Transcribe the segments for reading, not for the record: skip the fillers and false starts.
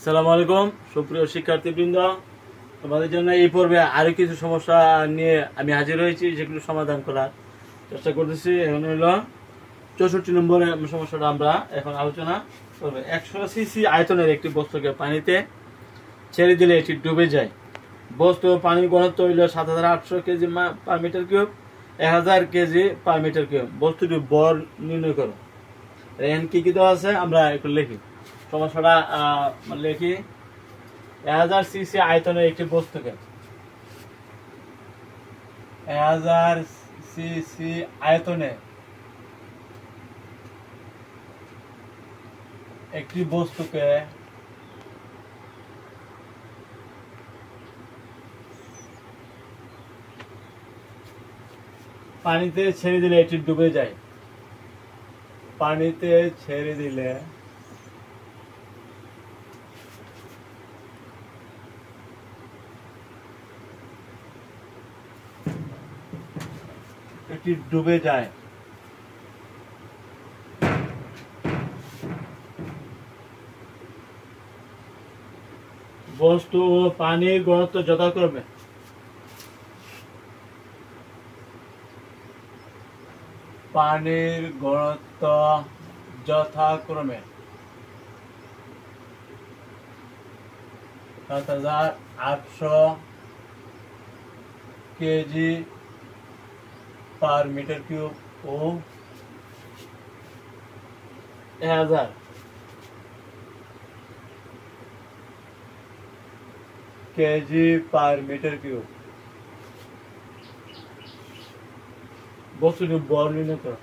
আসসালামু আলাইকুম সুপ্রিয় শিক্ষার্থীবৃন্দ, তোমাদের জন্য এই পর্বে আরো কিছু সমস্যা নিয়ে আমি হাজির হয়েছি, যেগুলো সমাধান করার চেষ্টা করতেছি। এখন হলো 64 নম্বরের সমস্যাটা আমরা এখন আলোচনা করব। 100 সিসি আয়তনের একটি বস্তুকে পানিতে ছেড়ে দিলে এটি ডুবে যায়। বস্তু পানির ঘনত্ব হইল 7800 kg per metre cube, 1000 kg per metre cube. বস্তুটির ভর নির্ণয় করো। এখানে কি কি দেওয়া আছে আমরা একটু লিখি। সমস্যাটা লিখি। 1000 সিসি আয়তনের একটি বস্তুকে 1000 সিসি আয়তনে একটি বস্তুকে পানিতে ছেড়ে দিলে এটি ডুবে যায়। পানিতে ছেড়ে দিলে এটি ডুবে যায়। বস্তু ও পানির ঘনত্ব যথাক্রমে পানির ঘনত্ব যথাক্রমে 7800 কেজি পার মিটার কিউব ও 1000 কেজি পার মিটার কিউব। বস্তুটির ভর নির্ণয় করো।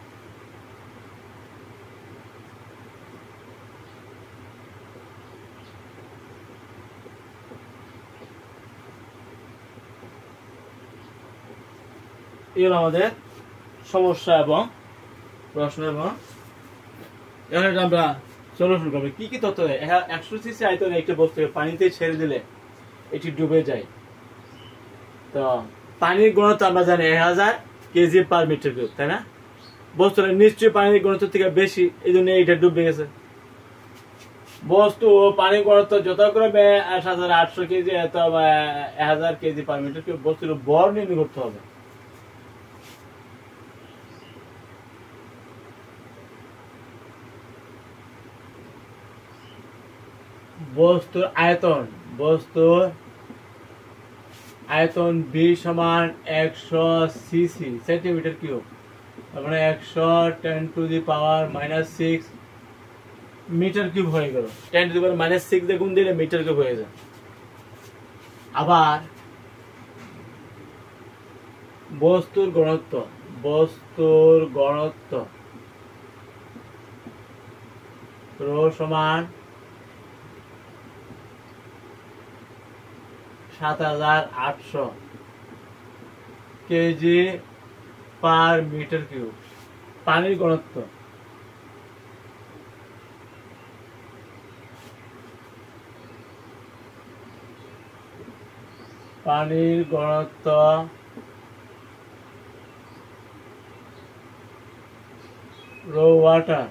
এগুলো আমাদের সমস্যা এবং প্রশ্ন, এবং এখন আমরা সলিউশন করবো। কি কি তথ্য? 100 সিসি আয়তনে একটি বস্তুকে পানিতে ছেড়ে দিলে এটি ডুবে যায়। তো পানির ঘনত্ব আমরা জানি 1000 কেজি পার মিটার কিউব, তাই না? বস্তুটা নিশ্চয়ই পানির ঘনত্ব থেকে বেশি, এই জন্য এটা ডুবে গেছে। বস্তু ও পানির ঘনত্ব যথাক্রমে 7800 কেজি অথবা 1000 কেজি পার মিটার কিউব। বস্তুর ভর নির্ণয় করতে হবে। বস্তুর আয়তন B সমান 100 সিসি সেন্টিমিটার কিউব, মানে 100 10⁻⁻6 মিটার কিউব হয়ে গেল। 10⁻⁻6 দিয়ে গুণ দিলে মিটার কিউব হয়ে যায়। আবার বস্তুর ঘনত্ব রো সমান 7800 কেজি পার মিটার কিউব। পানির ঘনত্ব rho water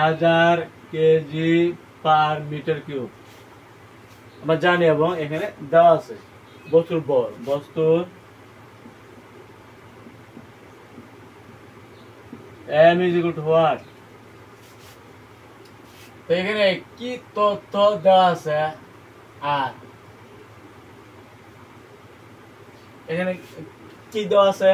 1000 kg per metre cube আমরা জানি, এবং এখানে দেওয়া আছে বস্তুর ভর। m is equal to what? তো এখানে কি তথ্য দেওয়া আছে? আর এখানে কি দেওয়া আছে?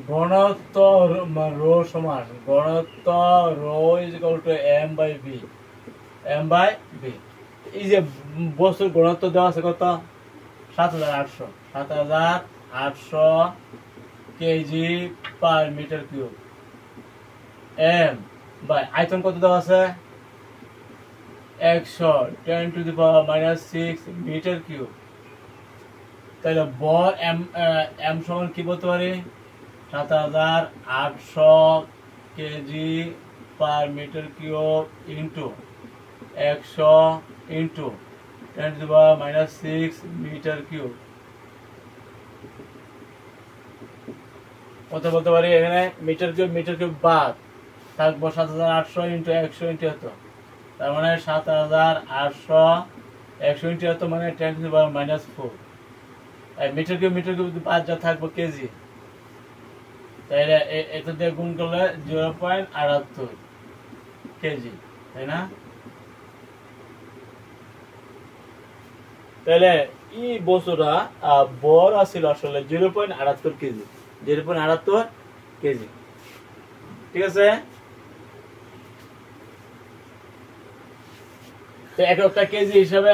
ঘনত্ব রো সমান rho is equal to m by v। এই যে বস্তুর ঘনত্ব দেওয়া আছে কত? 7800 kg per metre cube. m by আয়তন কত দেওয়া আছে? 100 10⁻⁻6 মিটার কিউব। তাহলে ভর m সমান কি বলতে পারি? 7800 kg per metre cube into 100 into 10⁻⁶ metre cube. কত বলতে পারি এখানে মিটার কিউব বাদ থাকবো ৭৮০০ ইন্টু ১০০ ইন্টু এত, তার মানে ৭৮০০ ১০০ ইন্টু এত মানে 10⁻⁻⁴। মিটার কিউব বাদ যা থাকবো কেজি, তাইলে এটা দিয়ে গুণ করলে 0.78 কেজি, তাই না? তাহলে এই বস্তুটা বর আছিল আসলে 0.78 কেজি, 0.78 কেজি। ঠিক আছে, তো একটা কেজি হিসাবে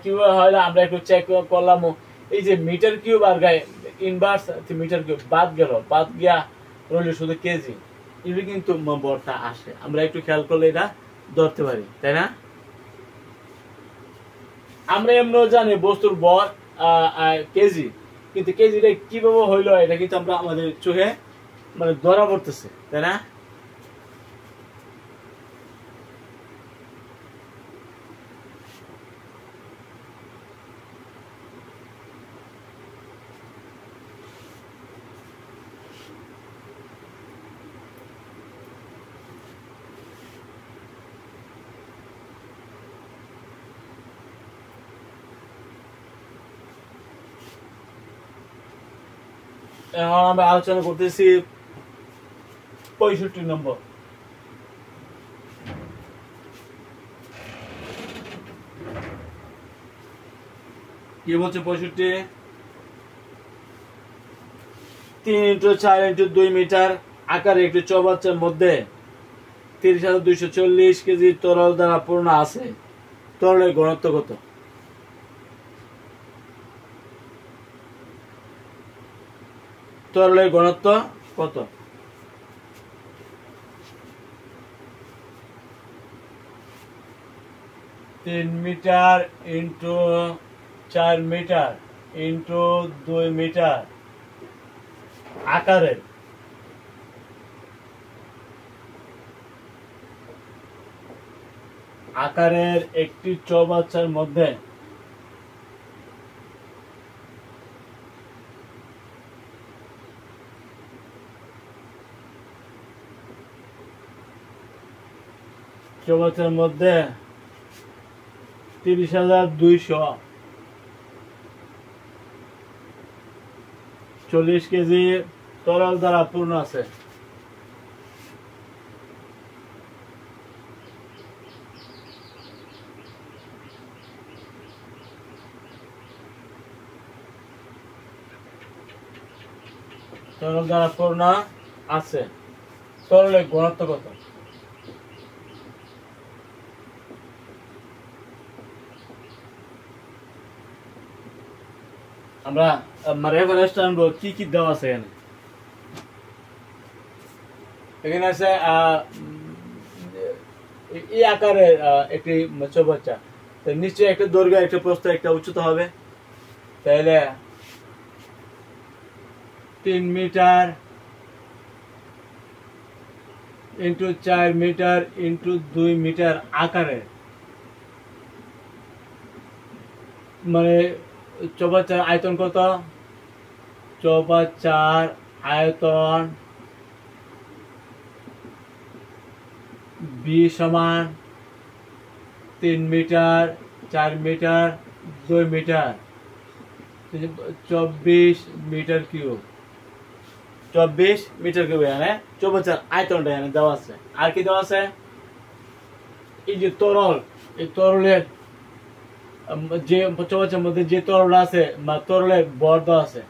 কিভাবে হয় আমরা একটু চেক করলাম। এই যে মিটার কিউব আর গায়ে ইনভার্স মিটার কিউব বাদ গিয়া রইল শুধু কেজি, এটা কিন্তু বরটা আসে, আমরা একটু খেয়াল করলে এটা ধরতে পারি, তাই না? আমরা এমনিও জানি বস্তুর বর কেজি, কিন্তু কেজিটা কিভাবে হইলো এটা কিন্তু আমরা আমাদের চোখে মানে ধরা পড়তেছে, তাই না? এখন আমরা আলোচনা করতেছি ৬৫ নম্বর। কি বলছে ৬৫? ৩x৪x২ মিটার আকারে একটি চৌবাচ্চার মধ্যে ৩০,২৪০ কেজি তরল দ্বারা পূর্ণ আছে, তরলের ঘনত্ব কত? তরলের ঘনত্ব কত? তিন metre into ৪ metre into ২ metre আকারের একটি চৌবাচ্চার মধ্যে চৌবাচ্চার মধ্যে ৩০,২৪০ কেজি তরল দ্বারা পূর্ণ আছে। তরল দ্বারা পূর্ণ আছে, তরলের ঘনত্ব কত? আমরা রেফারেন্স আনবো কি কি দেওয়া আছে এখানে। এখানে আছে এই আকারে একটি চৌবাচ্চা, নিশ্চয়ই একটা দৈর্ঘ্য, একটা প্রস্থ, একটা উচ্চতা হবে। তাহলে ৩ metre into ৪ metre into ২ metre আকারে, মানে চৌবাচ্চার আয়তন কত? চৌবাচ্চার আয়তন বি সমান ৩ metre ৪ metre ২ metre ২৪ metre cube. ২৪ metre cube এখানে চৌবাচ্চার আয়তনটা এখানে দেওয়া আছে। আর কি দেওয়া আছে? এই যে তরল, এই তরলের যে চৌবাচ্চার মধ্যে যে তরল আছে বা তরলের ভর দেওয়া আছে।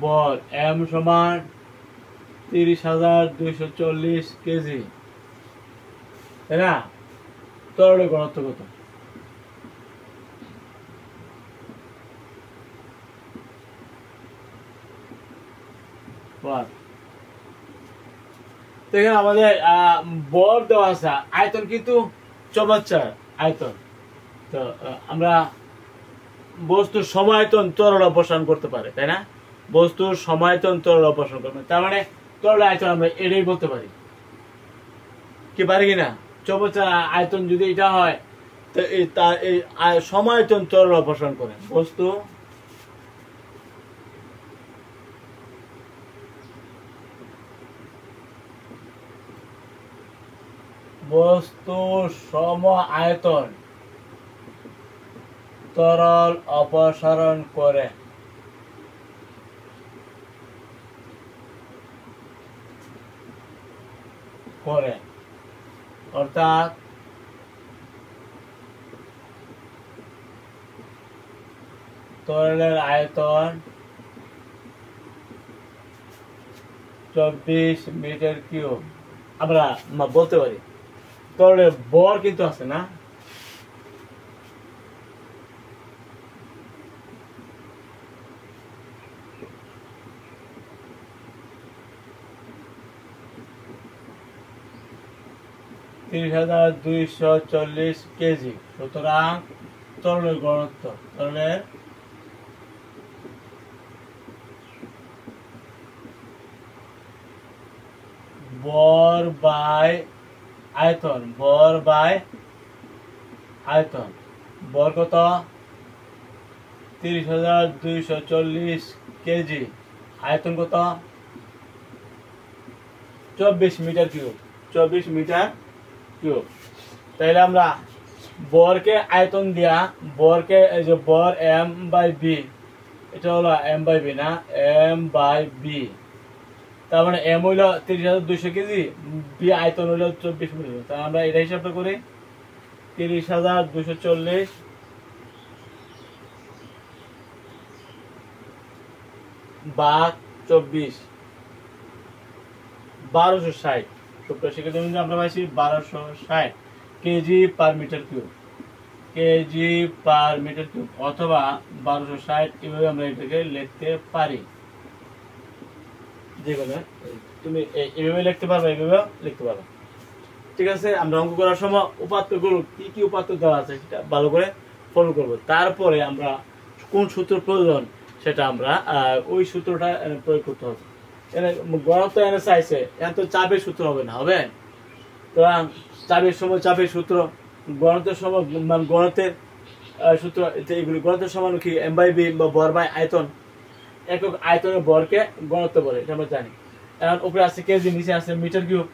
বল এম সমান ৩০,২৪০ কেজি, তাই না? তরলের ঘনত্ব কত? এখানে আমাদের বল দেওয়া আছে, আয়তন কিন্তু চৌবাচ্চার আয়তন। তো আমরা বস্তুর সমায়তন তরল অপসারণ করতে পারে, তাই না? বস্তুর সমায়তন তরল অপসারণ করবে। তার মানে তরল আয়তন আমরা এটাই বলতে পারি, কি পারি কিনা? চৌম্বকীয় আয়তন যদি এটা হয় তো এই সমায়তন তরল অপসারণ করে বস্তু সম আয়তন তরল অপসারণ করে। অর্থাৎ তরলের আয়তন 24 মিটার কিউব আমরা বলতে পারি। তরলের ভর কিন্তু আছে না, $30,240 কেজি। সুতরাং তরলের ঘনত্ব, তরলের ভর বাই আয়তন, ভর বাই আয়তন, ভর কত? 30,240 কেজি, আয়তন কত? 24 মিটার কিউব, 24 মিটার কিউব। তাইলে আমরা ভরকে আয়তন দিয়া, ভরকে এই যে ভর এম বাই বি, এটা হলো এম বাই বি না, এম বাই বি। তার মানে এম হইল 30,200 কেজি, বি আয়তন হইল 24 মিটার। তাই আমরা এটা হিসাবটা করি, 30,240 ভাগ 24, 1260। সুপ্রিয় শিক্ষার্থী আমরা পাইছি 1260 kg per metre cube, KG per metre cube, অথবা 1260 এভাবে আমরা এটাকে লিখতে পারি। যেগুলো তুমি এইভাবে লিখতে পারবে, এইভাবে লিখতে পারবে, ঠিক আছে। আমরা অঙ্ক করার সময় উপাত্তগুলো কি কি উপাত্ত দেওয়া আছে সেটা ভালো করে ফলো করব। তারপরে আমরা কোন সূত্র প্রয়োজন সেটা আমরা ওই সূত্রটা প্রয়োগ করতে হবে। গণিত এনে চাইছে, এখন তো চাপের সূত্র হবে না, হবে? তো চাপের সময় চাপের সূত্র, গণিতের সময় গণিতের সূত্র, এগুলি গণিতের সমান কি এম বাই বি বা ভর বাই আয়তন, একক আয়তনের ভরকে ঘনত্ব বলে, এটা আমরা জানি। এখন উপরে আছে কেজি, নিচে আছে মিটার কিউব,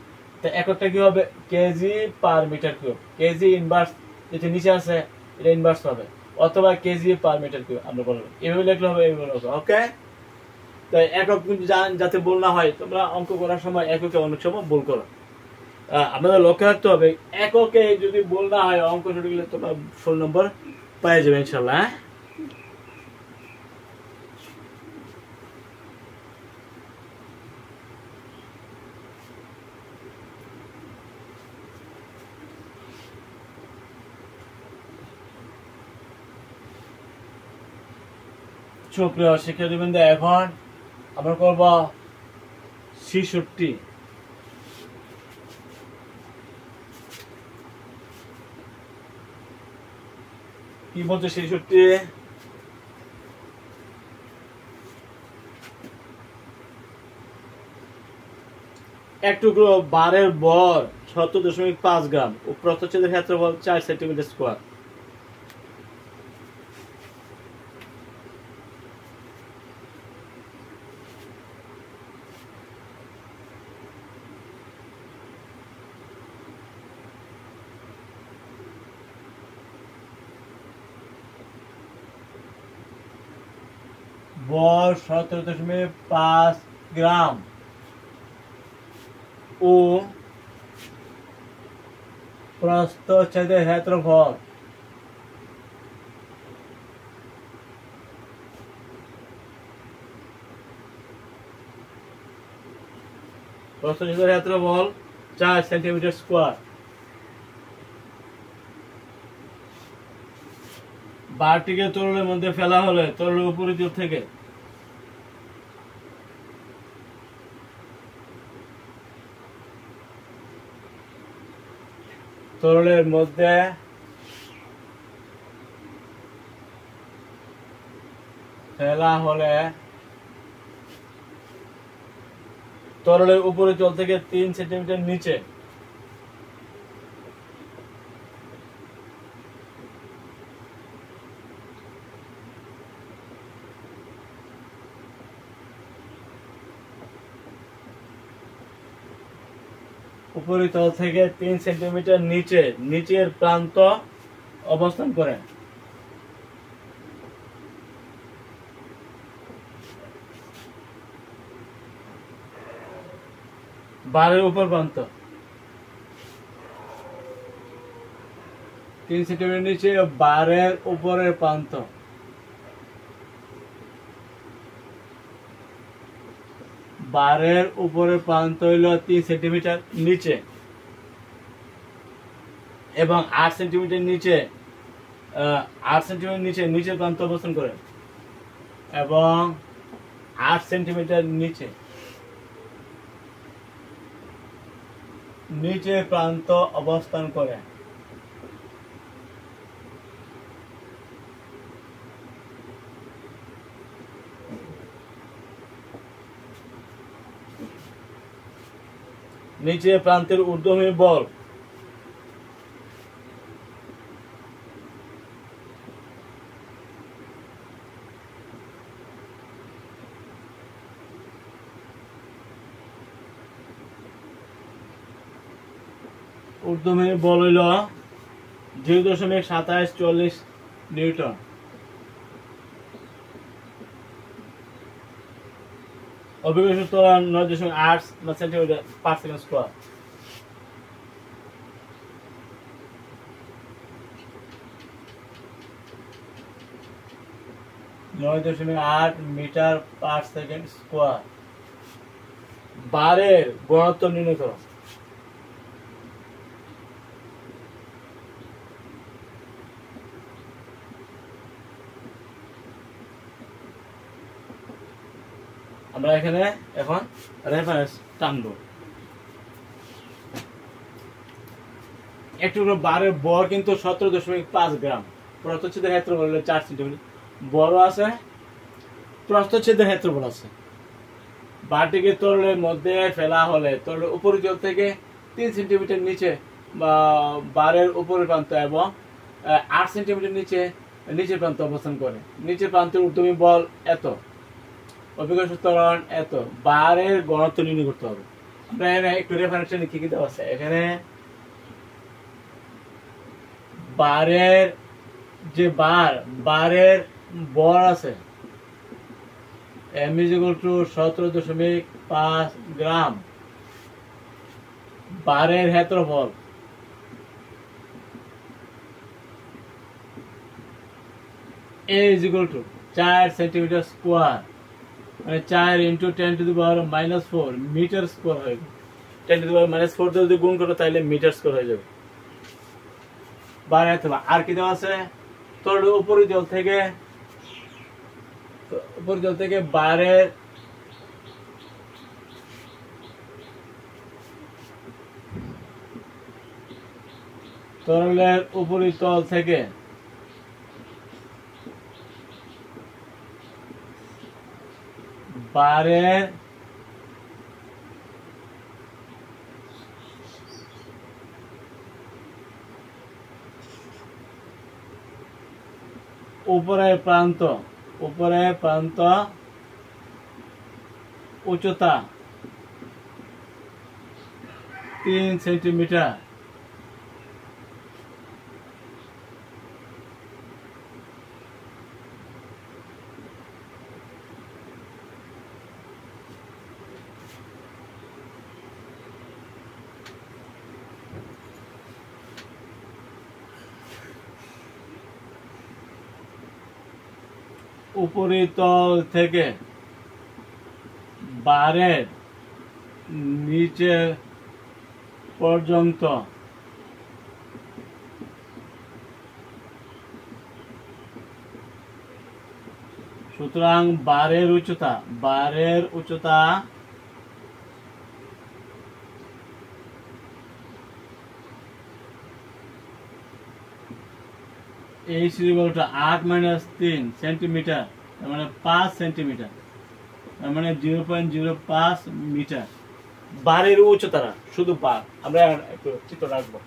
তো এককটা কি হবে? Kg per metre cube, kg inverse যেটা নিচে আছে এটা ইনভার্স হবে, অথবা কেজি পার মিটার কিউব আমরা বলবো। এভাবে লিখলে হবে, এইভাবে হবে, ওকে? তো একক যাতে ভুল না হয়, তোমরা অঙ্ক করার সময় এককে অনেক সময় ভুল করো, আমাদের লক্ষ্য রাখতে হবে এককে যদি ভুল না হয় অঙ্ক সঠিক হলে তোমরা ফুল নম্বর পেয়ে যাবে ইনশাল্লাহ। সুপ্রিয় শিক্ষার্থীবৃন্দ, এখন আমরা করব 66। কি বলছে 66? এক টুকরো বারের ভর 70.5 গ্রাম ও প্রস্থচ্ছেদের ক্ষেত্রফল 4 সেন্টিমিটার স্কয়ার। ভর 17.5 গ্রাম ও প্রস্থচ্ছেদের ক্ষেত্রফল প্রস্থচ্ছেদের ক্ষেত্রফল 4 সেন্টিমিটার স্কয়ার। বারটিকে তরলের মধ্যে ফেলা হলে তরলের উপরিতল থেকে তরলের মধ্যে ফেলা হলে তরলের উপরে তল থেকে 3 সেন্টিমিটার নিচে। উপরিতল থেকে 3 সেন্টিমিটার নিচে নিচের প্রান্ত অবস্থান করে। বারের উপর প্রান্ত 3 সেন্টিমিটার নিচে বারের উপরের প্রান্ত। বারের উপরের প্রান্ত হইল 3 সেন্টিমিটার নিচে এবং 8 সেন্টিমিটার নিচে 8 সেন্টিমিটার নিচে নিচের প্রান্ত অবস্থান করে এবং 8 সেন্টিমিটার নিচে নিচের প্রান্ত অবস্থান করে। নিচে প্রান্তের ঊর্ধ্বমুখী বল ঊর্ধ্বমুখী বল হইল 0.2740 নিউটন। অভিকর্ষ ত্বরণ 9.8 centimetre per second square. Metre per second square. বারের ঘনত্ব নির্ণয় করো। আমরা এখানে এখন রেফারেন্স টানবো। একটু বারের বর কিন্তু 17.5 গ্রাম। প্রস্থচ্ছেদের ক্ষেত্রফল হলো 4 সেন্টিমিটার। বড় আছে, প্রস্থচ্ছেদের ক্ষেত্রফল আছে। বারটিকে তরলের মধ্যে ফেলা হলে তরলের উপরিতল থেকে 3 সেন্টিমিটার নিচে বা বারের উপরের প্রান্ত এবং 8 সেন্টিমিটার নিচে নিচের প্রান্ত অবস্থান করে। নিচের প্রান্তের ঊর্ধ্বমুখী বল এত, অভিকর্ষ ত্বরণ এত, বারের ঘনত্ব নির্ণয় করতে হবে। আমরা এখানে একটু রেফারেন্স কি কি দেওয়া আছে এখানে। বারের যে বারের বর আছে m = 17.5 গ্রাম। বারের ক্ষেত্রফল a = 4 সেন্টিমিটার স্কয়ার, মানে 4 × 10⁻⁻4 মিটার স্কয়ার হয়ে যাবে। 10⁻⁻4 দিয়ে যদি গুণ করো তাহলে মিটার স্কয়ার হয়ে যাবে। বারের ক্ষেত্রফল আর কি দেওয়া আছে, তরলের উপরিতল থেকে বারের তরলের উপরিতল থেকে বারের উপরের প্রান্ত উচ্চতা 3 সেন্টিমিটার। উপরিতল থেকে বারের নিচে পর্যন্ত সুতরাং বারের উচ্চতা h = 8 - 3 সেন্টিমিটার, মানে 5 সেন্টিমিটার, মানে 0.05 মিটার। বারের উচ্চতা না, শুধু বার। আমরা একটু চিত্র রাখবো।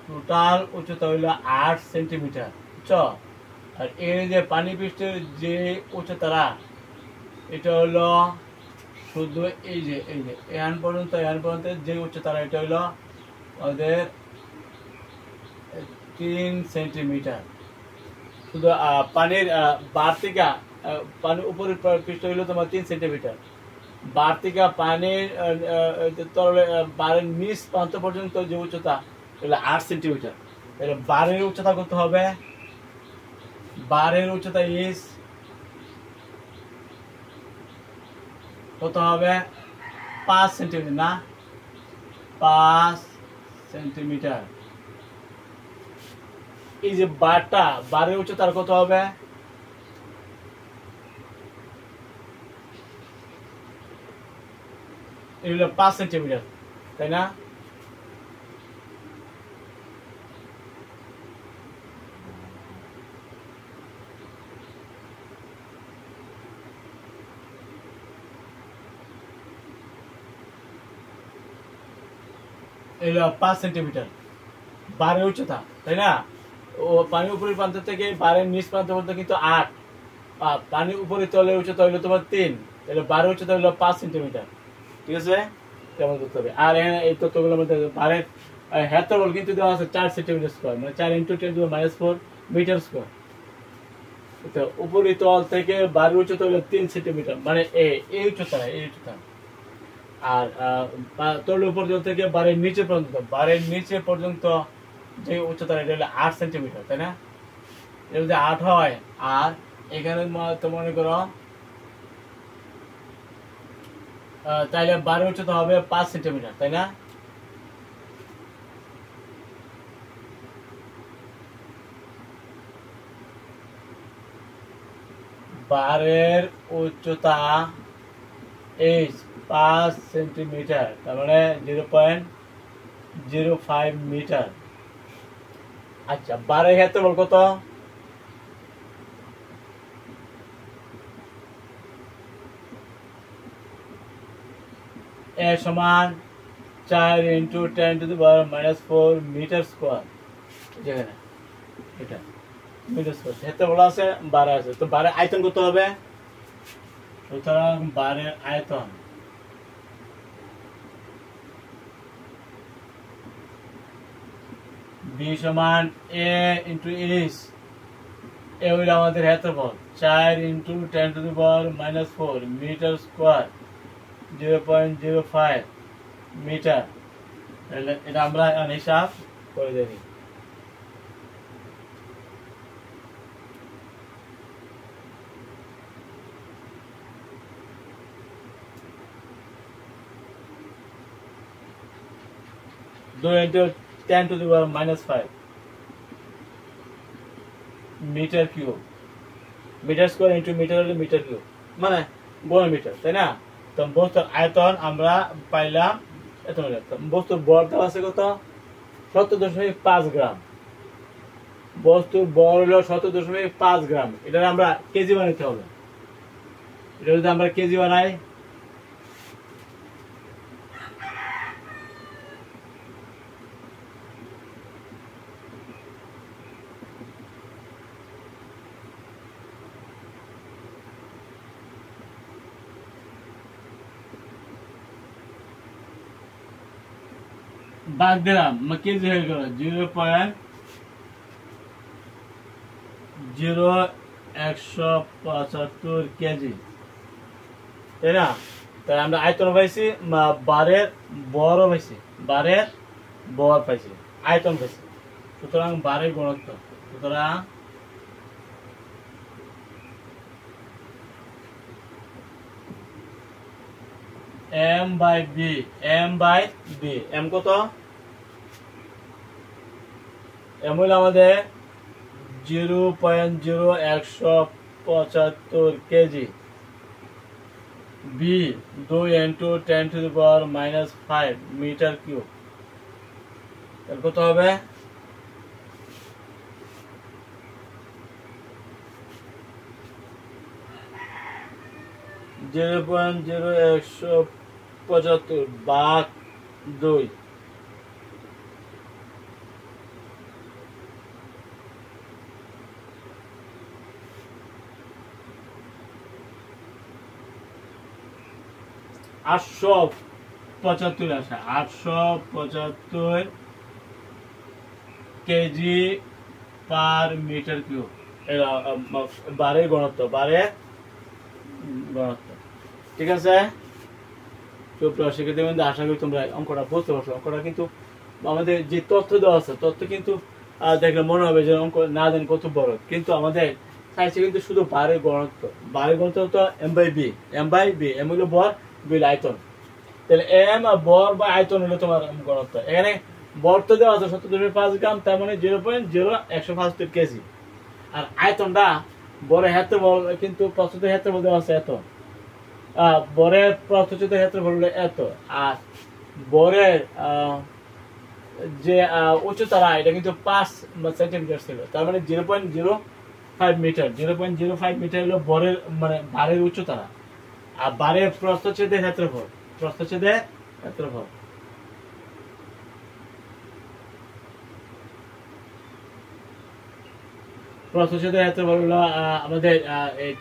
টোটাল উচ্চতা হইল 8 সেন্টিমিটার, বুঝছো? আর এর যে পানি পৃষ্ঠের যে উচ্চতারা, এটা হলো শুধু এই যে এখান পর্যন্ত যে উচ্চতারা, এটা হইলো ওদের 3 সেন্টিমিটার। শুধু পানির বার থেকে পানির উপরের পৃষ্ঠ হইলো তোমার 3 সেন্টিমিটার। বার থেকে পানির তরলে বারের নিচ প্রান্ত পর্যন্ত যে উচ্চতা, 8 সেন্টিমিটার। তাহলে বারের উচ্চতা কত হবে? বারের উচ্চতা ইস কত হবে? 5 সেন্টিমিটার না, 5 সেন্টিমিটার। এই যে বারের উচ্চতা কত হবে? এগুলো 5 সেন্টিমিটার, তাই না? এগুলো 5 সেন্টিমিটার বারের উচ্চতা, তাই না? ও পানির উপরের প্রান্ত থেকে বারের নিচ প্রান্ত পর্যন্ত কিন্তু 8। পানির উপরে তলের উচ্চতা হইলো তোমার 3, তাহলে বারের উচ্চতা হইলো 5 সেন্টিমিটার। ঠিক আছে, কেমন করতে হবে? আর এই তথ্যগুলোর মধ্যে বারের ক্ষেত্রফল কিন্তু দেওয়া আছে 4 সেন্টিমিটার স্কোয়ার, মানে 4 × 10⁻⁴ মিটার স্কোয়ার। তো উপরি তল থেকে বারের উচ্চতা হইলো 3 সেন্টিমিটার, মানে এই উচ্চতা। আর তলের উপর থেকে বারের নিচে পর্যন্ত যে উচ্চতা, এটা হলো 8 সেন্টিমিটার, তাই না? এটা যদি 8 হয়, আর এখানে তো মনে করো তাইলে বারের উচ্চতা হবে 5 সেন্টিমিটার, তাই না? বারের উচ্চতা 5 সেন্টিমিটার, তার মানে 0.05 মিটার। আচ্ছা, বারের ক্ষেত্রফল কত? এ সমান 4 × 10⁻⁴ মিটার স্কোয়ার। যেখানে এটা মিটার স্কোয়ার ক্ষেত্রফল আছে, বারে আছে। তো বারের আয়তন কত হবে? সুতরাং বারের আয়তন B সমান A × H। এ হইল আমাদের ক্ষেত্রফল, 4 × 10⁻⁴ মিটার স্কোয়ার, 0.05 মিটার। এটা আমরা হিসাব করে দেখি। (10⁻⁵) metre cube. Metre square into metre হলে মিটার কিউব, মানে বর্গ মিটার, তাই না? তো বস্তুর আয়তন আমরা পাইলাম এত। বস্তুর ভর দেওয়া আছে কত? 70.5 গ্রাম। বস্তুর ভর হলো 70.5 গ্রাম। এটা আমরা কেজি বানাইতে হবে। এটা যদি আমরা কেজি বানাই, বাদ দিলাম, কেজি হয়ে গেল 0.0175 কেজি, তাই না? তাই আমরা আয়তন পাইছি, বারের বড় পাইছি, বারের বর পাইছি, আয়তন পাইছি। সুতরাং বারের ঘনত্ব, সুতরাং M/B। M কত? M হইল আমাদের 0.0175 কেজি। বি 2 ইন্টু 10⁻⁻5 মিটার কিউব। এর কত হবে? জিরো পয়েন্ট জিরো 175 ভাগ 2। আটশো 75 আসে, 875 কেজি পার মিটার কিউব। বারের ঘনত্ব, ঠিক আছে। তো শিক্ষার্থী বন্ধু, আশা করি তোমরা অঙ্কটা বুঝতে পারছো। অঙ্কটা কিন্তু আমাদের যে তথ্য দেওয়া আছে, তথ্য কিন্তু দেখলে মনে হবে যে অঙ্ক না জানি কত বড়, কিন্তু আমাদের চাইছে কিন্তু শুধু বারের ঘনত্ব। বারের ঘনত্ব তো এম বাই বি, এম হলো ভর, বি হলো আয়তন। তাহলে এম ভর বা আয়তন হলো তোমার ঘনত্ব। এখানে ভর তো দেওয়া আছে 17.5 গ্রাম, তার মানে 0.0175 কেজি। আর আয়তনটা বড় ক্ষেত্রফল কিন্তু প্রস্তুত ক্ষেত্রফল দেওয়া আছে এত, বরের প্রস্তুত ক্ষেত্রফল হলো এত, আর বরের যে উচ্চতারা এটা কিন্তু 5 সেন্টিমিটার ছিল, তার মানে 0.05 মিটার। 0.05 মিটার হলো বরের মানে ভারের উচ্চতারা, আর বারের প্রস্থচ্ছেদের ক্ষেত্রফল, প্রস্থচ্ছেদের ক্ষেত্রফল। প্রস্থচ্ছেদের ক্ষেত্রফল হলো আমাদের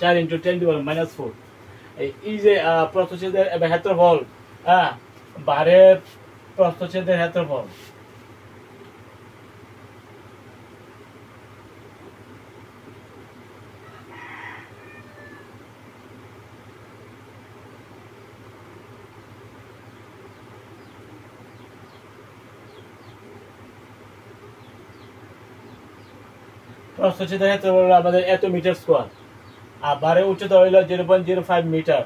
4 × 10⁻⁻4। এই যে প্রস্থচ্ছেদের ক্ষেত্রফল, বারের প্রস্থচ্ছেদের ক্ষেত্রফল। প্রস্থচ্ছেদের ক্ষেত্রফল আমাদের এত মিটার স্কয়ার, আর বারের উচ্চতা হইল 0.05 মিটার।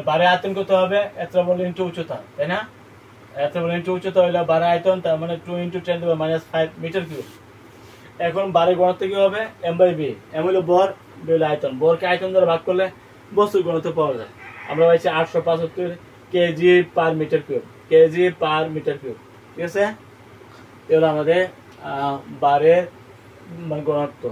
বারে আয়তন কত হবে? ক্ষেত্রফল ইনটু উচ্চতা, তাই না? ক্ষেত্রফল ইনটু উচ্চতা হইল বারে আয়তন, তার মানে 2 × 10⁻⁵ মিটার কিউব। এখন বারের ঘনত্ব কি হবে? এম/বি। এম হলো ভর, বি হলো আয়তন। ভরকে আয়তন দ্বারা ভাগ করলে বস্তুর ঘনত্ব পাওয়া যায়। আমরা পাইছি 875 kg per metre cube, KG per metre cube. ঠিক আছে, এগুলো আমাদের বারের মানে ঘনত্ব।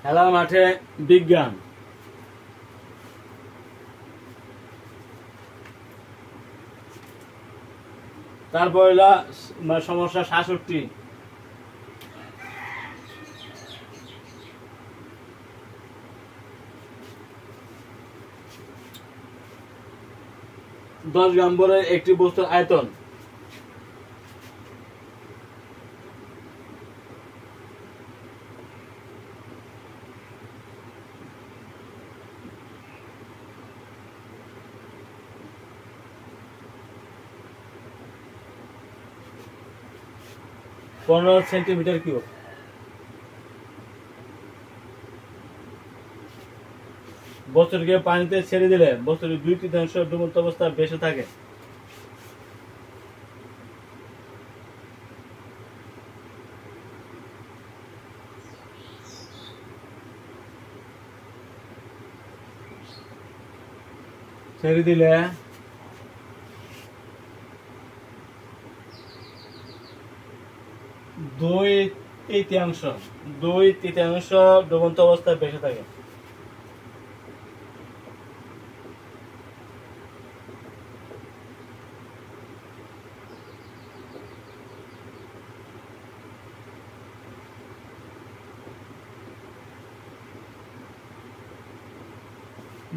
খেলার মাঠে বিজ্ঞান। তারপর সমস্যা 66। দশ গ্রাম ভরের একটি বস্তুর আয়তন পনেরো সেন্টিমিটার কিউব। বস্তুটিকে পানিতে ছেড়ে দিলে বস্তুটি 2/3 ডুবন্ত অবস্থায় ভেসে থাকে। ছেড়ে দিলে দুই তৃতীয়াংশ ডুবন্ত অবস্থায় ভেসে থাকে।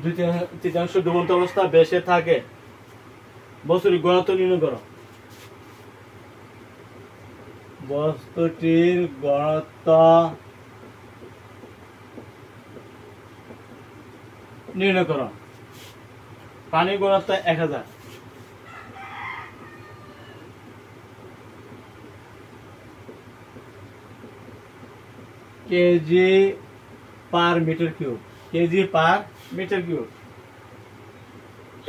দুই তৃতীয়াংশ ডুবন্ত অবস্থা ভেসে থাকে। বস্তুটির ঘনত্ব নির্ণয় করো। বস্তুটির ঘনত্ব নির্ণয় করো। পানির ঘনত্ব 1000। Kg per metre cube. KG per metre cube.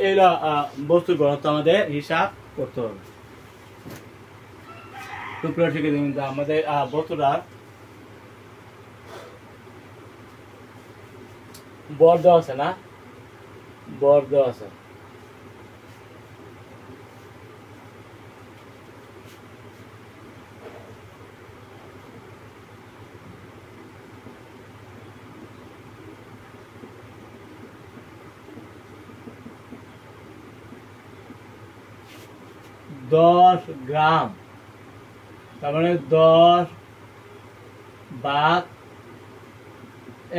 এইটা বস্তুর ঘনত্ব আমাদের হিসাব করতে হবে। টুকরা ঠিক আছে, কিন্তু আমাদের বস্তুটার বর দেওয়া আছে না, বর দেওয়া আছে। দশ গ্রাম, তার মানে 10 ভাগ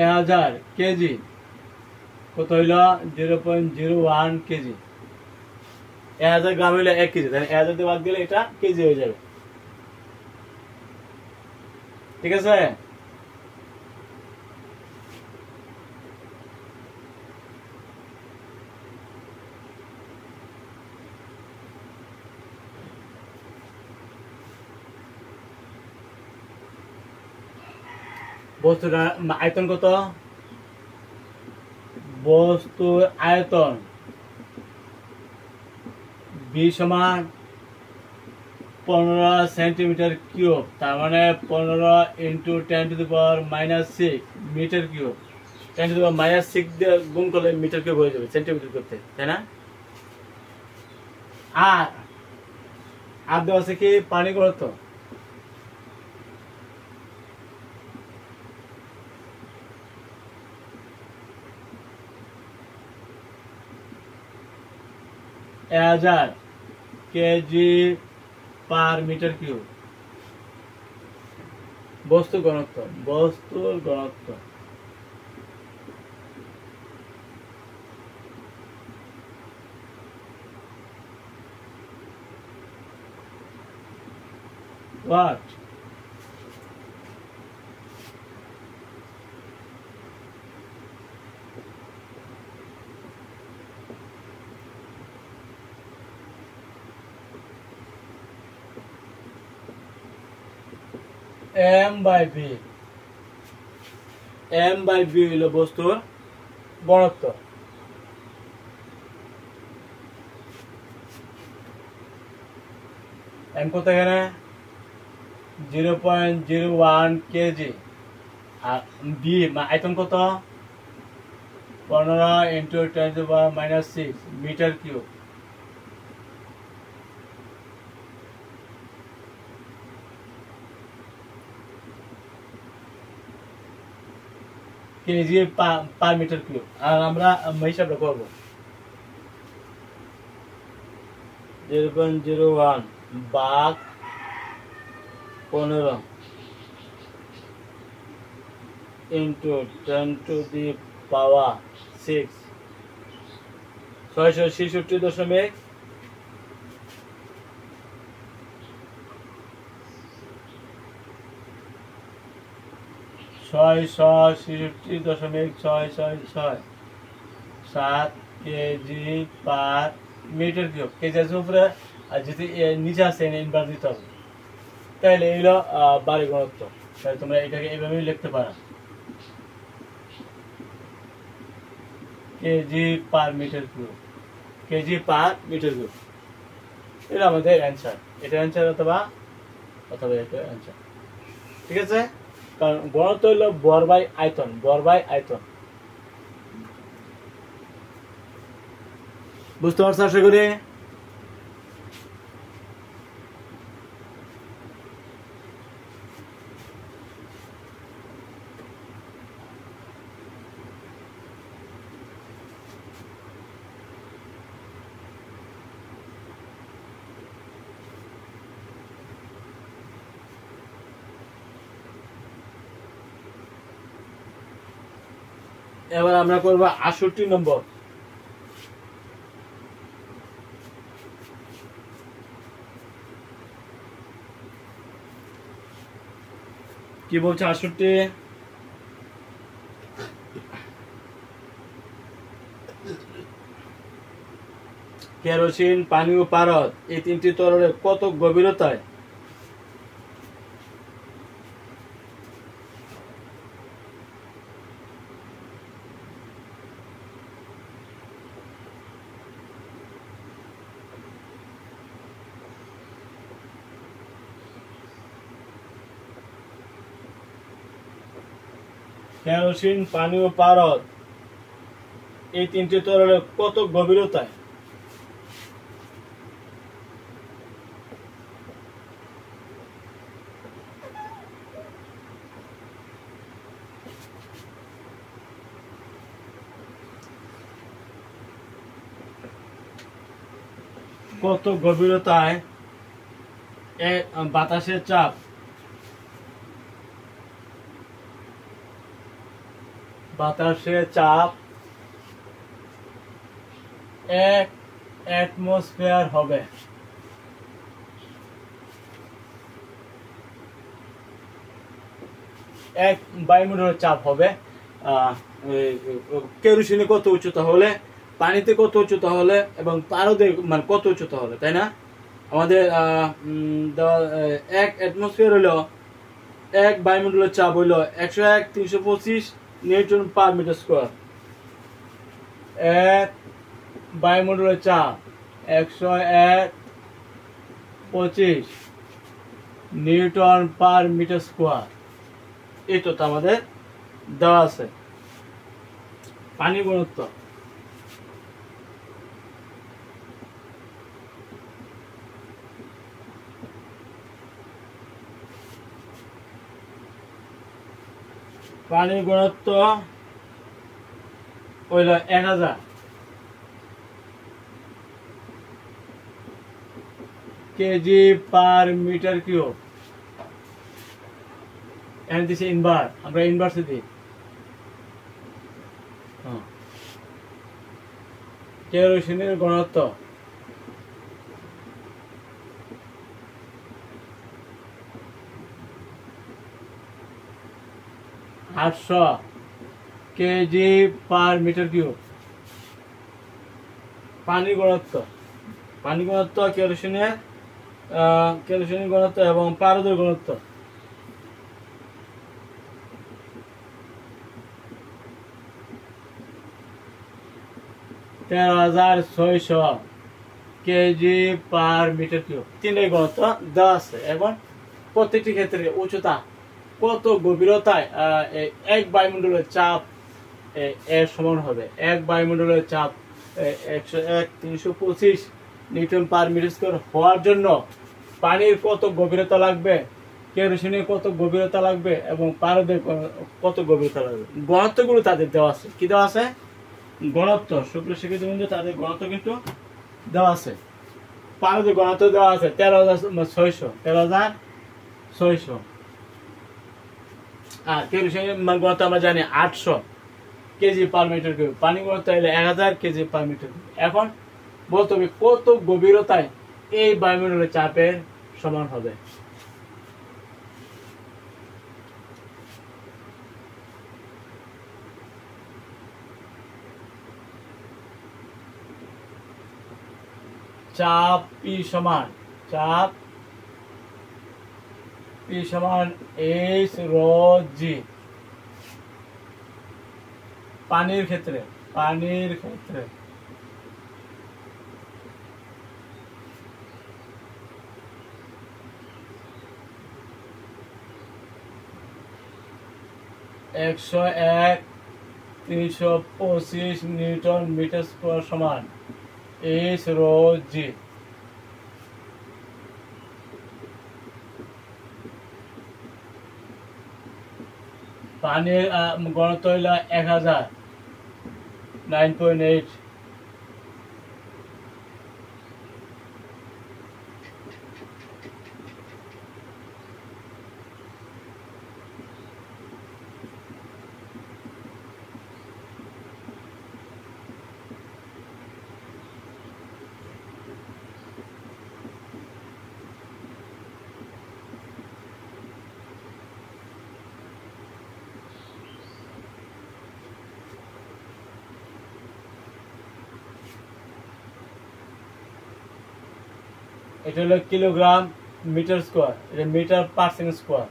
1000 কেজি কত হইল? 0.01 কেজি। 1000 গ্রাম হইলে 1 কেজি, তাহলে 1000 দিয়ে ভাগ দিলে এটা কেজি হয়ে যাবে। ঠিক আছে? বস্তুটার আয়তন কত? বস্তুর আয়তন B সমান 15 সেন্টিমিটার কিউব, তার মানে 15 into 10 to the power -6 metre cube. 10 to the পাওয়ার -6 দিয়ে গুণ করলে মিটার কিউব হয়ে যাবে সেন্টিমিটার করতে, তাই না? আর দেওয়া আছে কি পানি ঘনত্ব। হাজার কেজি পার মিটার কিউব। বস্তু ঘনত্ব, বস্তুর ঘনত্ব what? M/V। M/V হলো বস্তুর ঘনত্ব। M কত এখানে? 0.01 কেজি। আর B আয়তন কত? 15 into 10 to the power -6 metre cube. KG per metre cube. আর আমরা হিসাবটা করবো 0.01 ভাগ 15 into 10 to the power 6 666 7 KG per metre cube. KG আছে উপরে, আর যদি নিচে আছে ইনভার দিতে হবে। তাহলে এইগুলো বাড়ি ঘনত্ব। তাহলে তোমরা এটাকে এইভাবেই লিখতে পারো, kg per metre cube. KG per metre cube, এটা আমাদের অ্যান্সার। এটা অ্যান্সার অথবা এটা অ্যান্সার। ঠিক আছে? কারণ ঘনত্ব হলো ভর বাই আয়তন, ভর বাই আয়তন। বুঝতে পারছো আশা করি? এবার আমরা করব 68 নম্বর। কি বলছে 68? কেরোসিন, পানি ও পারদ এই তিনটি তরলে কত গভীরতায় কেরোসিন, পানি ও পারদ এই তিনটি তরলে কত গভীরতায়? কত গভীরতায় বাতাসের চাপ এক অ্যাটমসফিয়ার হবে? এক বায়ুমণ্ডলের চাপ হবে। কেরোসিনে কত উচ্চতা হলে, পানিতে কত উচ্চতা হলে এবং পারদে মানে কত উচ্চতা হলে, তাই না? আমাদের এক অ্যাটমসফিয়ার হলো, এক বায়ুমণ্ডলের চাপ হইলো 101,325 নিউটন পার মিটার স্কোয়ার। এক বায়ুমণ্ডলের চাপ 101,25 নিউটন পার মিটার স্কোয়ার। এই তো আমাদের দেওয়া আছে। পানি ঘনত্ব, পানির ঘনত্ব হইল 1000 কেজি পার মিটার কিউব। এখানে দিচ্ছে ইনভার, আমরা ইনভার্সে দিই। কেরোসিনের ঘনত্ব আটশো কেজি পার মিটার কিউব। পানি ঘনত্ব, কেরোসিনের ঘনত্ব এবং পারদের ঘনত্ব (13,600 কেজি পার মিটার কিউব। তিনটাই ঘনত্ব দেওয়া আছে এবং প্রত্যেকটি ক্ষেত্রে উচ্চতা কত গভীরতায় এক বায়ুমণ্ডলের চাপ এর সমান হবে। এক বায়ুমণ্ডলের চাপ 101,325 নিউটন পার মিটার স্কয়ার হওয়ার জন্য পানির কত গভীরতা লাগবে, কেরোসিনের কত গভীরতা লাগবে এবং পারদের কত গভীরতা লাগবে। ঘনত্বগুলো তাদের দেওয়া আছে। কি দেওয়া আছে? ঘনত্ব। সুপ্রিয় শিক্ষার্থীবৃন্দ, তাদের ঘনত্ব কিন্তু দেওয়া আছে। পারদের ঘনত্ব দেওয়া আছে 13,600। আর কেরোসিনের ঘনত্ব আমরা জানি 800 কেজি পার মিটার কিউব। পানি ঘনত্ব হলে 1000 কেজি পার মিটার কিউব। এখন বলতে হবে কত গভীরতায় এই বায়ুমণ্ডলের চাপের সমান হবে। চাপ পি সমান এইচ রো জি। পানির ক্ষেত্রে 101,325 নিউটন মিটার স্কয়ার সমান এইচ রো জি। পানির ঘনত্ব হইল 1000, 9.8। এটা হলো কিলোগ্রাম মিটার স্কোয়ার, এটা metre per second square,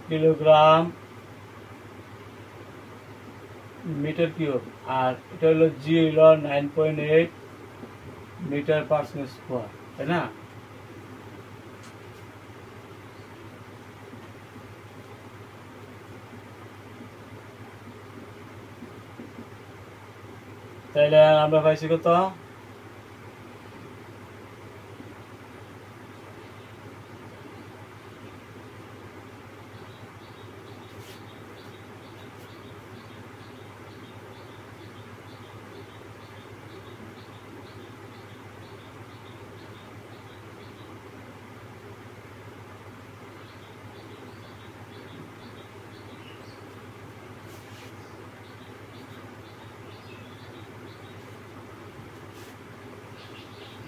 kilogram metre cube. আর এটা হলো জি হলো 9.8 মিটার পার সেকেন্ড স্কোয়ার, তাই না? তাইলে আমরা পাইছি কত?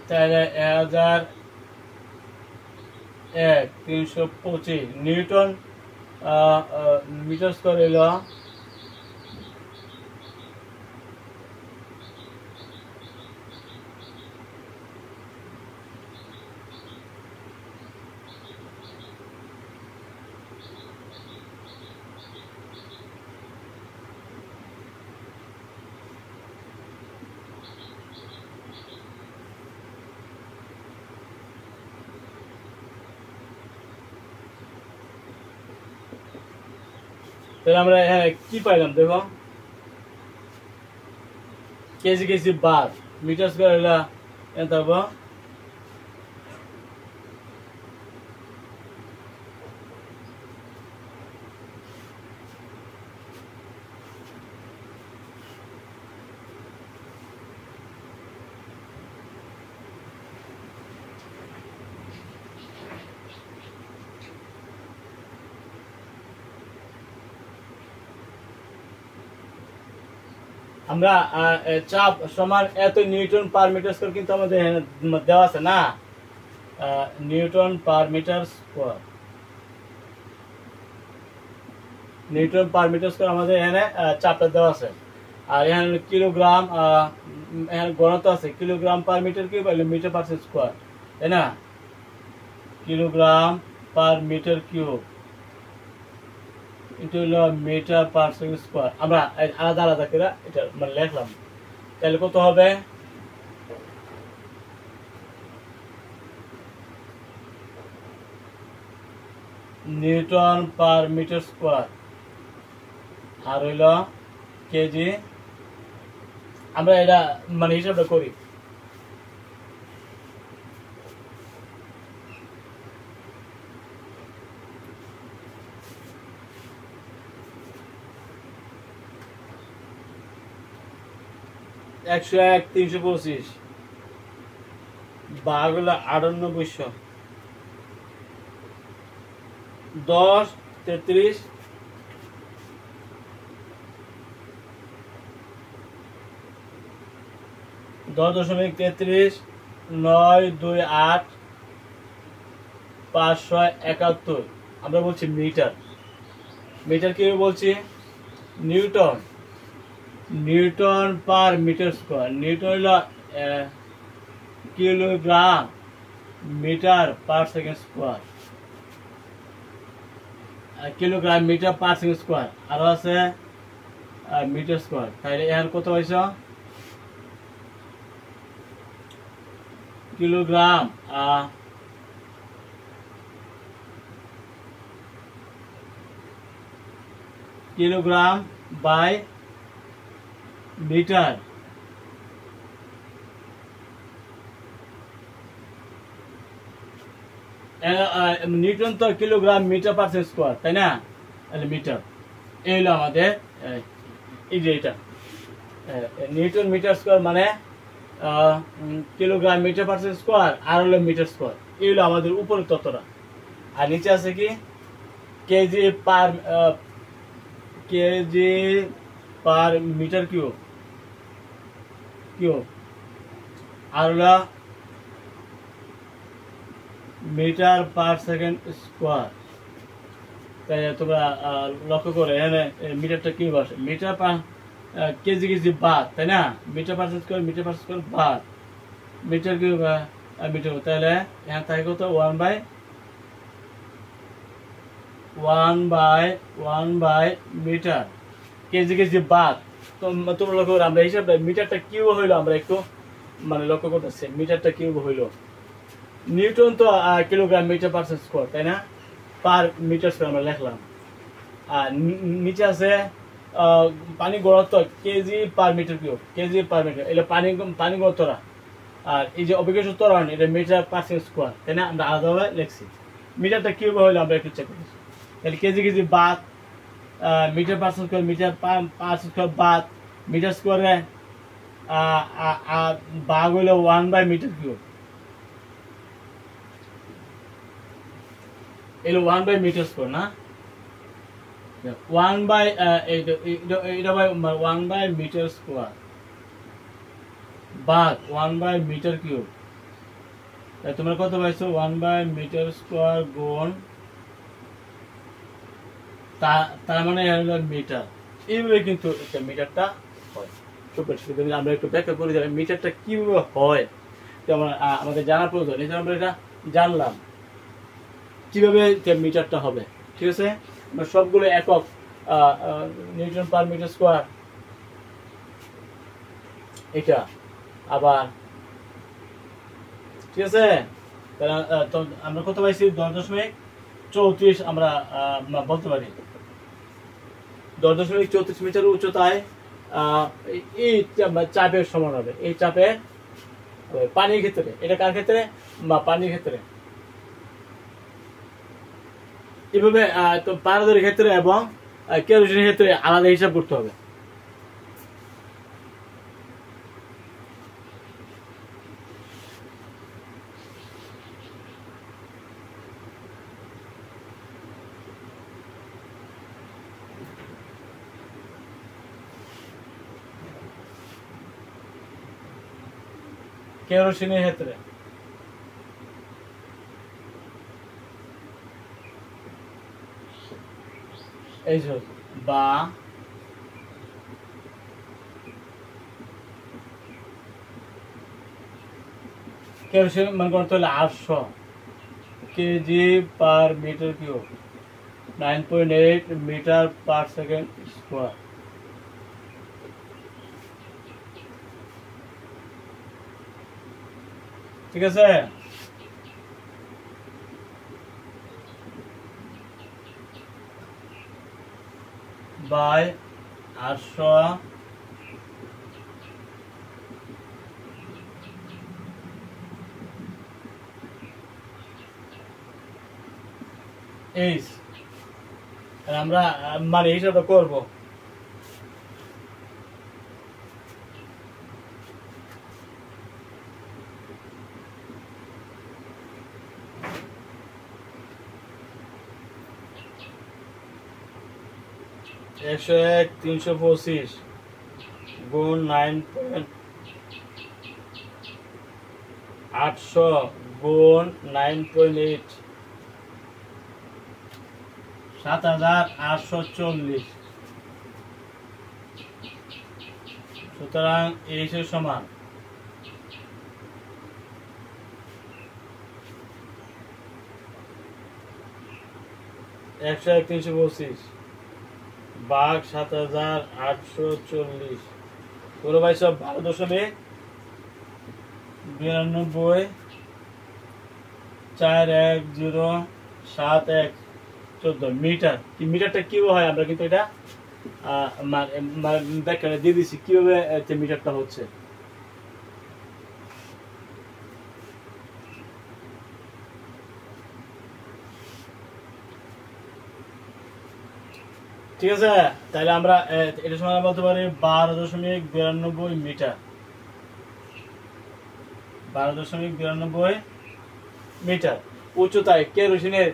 তাহলে 1001,325 নিউটন মিটার স্কোয়ার এলো। তাহলে আমরা কি পাইলাম দেখো, কেজি কেজি বার মিটার স্কোয়ার হলো এত হবো আমরা চাপ সমান এত নিউটন পার মিটার স্কোয়ার কিন্তু আমাদের দেওয়া আছে না, newton per metre square, newton per metre square আমাদের এখানে চাপটা দেওয়া আছে। আর এখানে কিলোগ্রাম এখানে গণিত আছে kilogram per metre cube metre per square, তাই না? কিলোগ্রাম পার মিটার কিউব এটা হলো মিটার পার সেকেন্ড স্কোয়ার। আমরা আলাদা আলাদা করে এটা মানে লিখলাম, তাহলে কত হবে? নিউটন পার মিটার স্কোয়ার আর হইল কেজি। আমরা এটা মানে হিসাবটা করি, একশো এক 325 ভাগ হলো 9800, 10 33 10.33 928 571। আমরা বলছি মিটার, মিটার কি বলছি? Newton, newton per metre square, newton হলো kilogram metre per second square, kilogram metre per second square আরো আছে মিটার স্কোয়ার। তাহলে এর কত হয়েছে? Kilogram kilogram by metre, newton তো কিলোগ্রাম মিটার পার স্কোয়ার, তাই না? তাহলে মিটার এই হলো আমাদের এই যে এটা নিউটন মিটার স্কোয়ার মানে কিলোগ্রাম মিটার পার স্কোয়ার আর হলো মিটার স্কোয়ার, এই হলো আমাদের উপরের তত্ত্বটা। আর নিচে আছে কি KG per metre cube cube আর হলো মিটার পার সেকেন্ড স্কোয়ার। তাই তোমরা লক্ষ্য করে এখানে মিটারটা কি বসে, মিটার পার কেজি কেজি বার, তাই না? Metre per square metre per square বার, মিটার কিউব মিটার, তাহলে এখানে থাকে কত 1/1/1 মিটার। কেজি কেজি বাদ। তোমরা লক্ষ্য করো, আমরা হিসাব মিটারটা কিউব হইলো, আমরা একটু মানে লক্ষ্য করতেছি মিটারটা কিউব হইলো। নিউটন তো কিলোগ্রাম মিটার পার স্কোয়ার, তাই না? পার মিটার স্কোয়ার আমরা লিখলাম। আর নিচে আছে পানি ঘনত্ব kg per metre cube, KG per metre, এটা পানি ঘনত্বরা। আর এই যে অভিজ্ঞ ত্বরণ, এটা মিটার পার স্কোয়ার, তাই না? আমরা আলাদাভাবে লিখছি। মিটারটা কিউব হইলো আমরা একটু চেক করছি। তাহলে কেজি কেজি বাদ, metre per square, metre per square বাদ, মিটার স্কোয়ারে ভাগ হইলো 1/মিটার কিউব, এলো 1/মিটার স্কোয়ার না, 1/মিটার স্কোয়ার ভাগ 1/মিটার কিউব। তোমরা কত পাইছো? 1/মিটার স্কোয়ার গুণ, তার মানে মিটার। এইভাবে কিন্তু মিটারটা হয়। আমরা একটু ব্যাখ্যা করে দিলাম মিটারটা কিভাবে হয়, আমাদের জানার প্রয়োজন। এই আমরা এটা জানলাম কিভাবে মিটারটা হবে। ঠিক আছে, সবগুলো একক নিউটন পার মিটার স্কোয়ার, এটা আবার ঠিক আছে। আমরা কত পাইছি? 10.34 আমরা বলতে পারি। 10.34 মিটার উচ্চতায় এই চাপের সমান হবে। এই চাপে পানির ক্ষেত্রে, এটা কার ক্ষেত্রে? পানির ক্ষেত্রে। এভাবে পারদের ক্ষেত্রে এবং কেরোসিনের ক্ষেত্রে আলাদা হিসাব করতে হবে। কেরোসিনের ক্ষেত্রে এই বা কেরোসিন মান করতে হলে 800 kg per metre cube, 9.8 metre per second square. ঠিক আছে, বাই 800 এইচ। আমরা মানে হিসাবটা করবো। একশো এক 325 গুণ 9.800 গুণ 9.8, 7840। সুতরাং এইচ এর সমান একশো এক 325 ভাগ 7840। বলো ভাই সব 12.92 4107114 মিটার। মিটারটা কিভাবে হয় আমরা কিন্তু এটা ব্যাখ্যা দিয়ে দিচ্ছি কিভাবে মিটারটা হচ্ছে। ঠিক আছে, তাহলে আমরা এটা সময় বলতে পারি 12.92 মিটার, 12.92 মিটার উচ্চতায় কেরোসিনের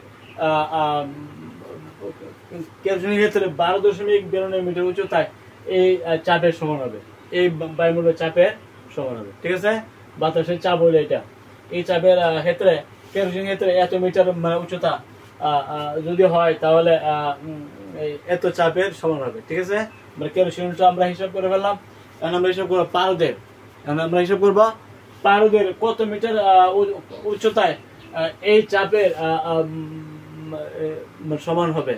ক্ষেত্রে 12.92 মিটার উচ্চতায় এই চাপের সমান হবে, এই বায়ুমণ্ডলের চাপের সমান হবে। ঠিক আছে, বাতাসের চাপ হলো এটা। এই চাপের ক্ষেত্রে কেরোসিনের ক্ষেত্রে এত মিটার উচ্চতা যদি হয় তাহলে এত চাপের সমান হবে। ঠিক আছে, কেরোসিনটা আমরা হিসাব করে ফেললাম। এখন আমরা হিসাব করবো পারদের, এখন আমরা হিসাব করবো পারদের কত মিটার উচ্চতায় এই চাপের সমান হবে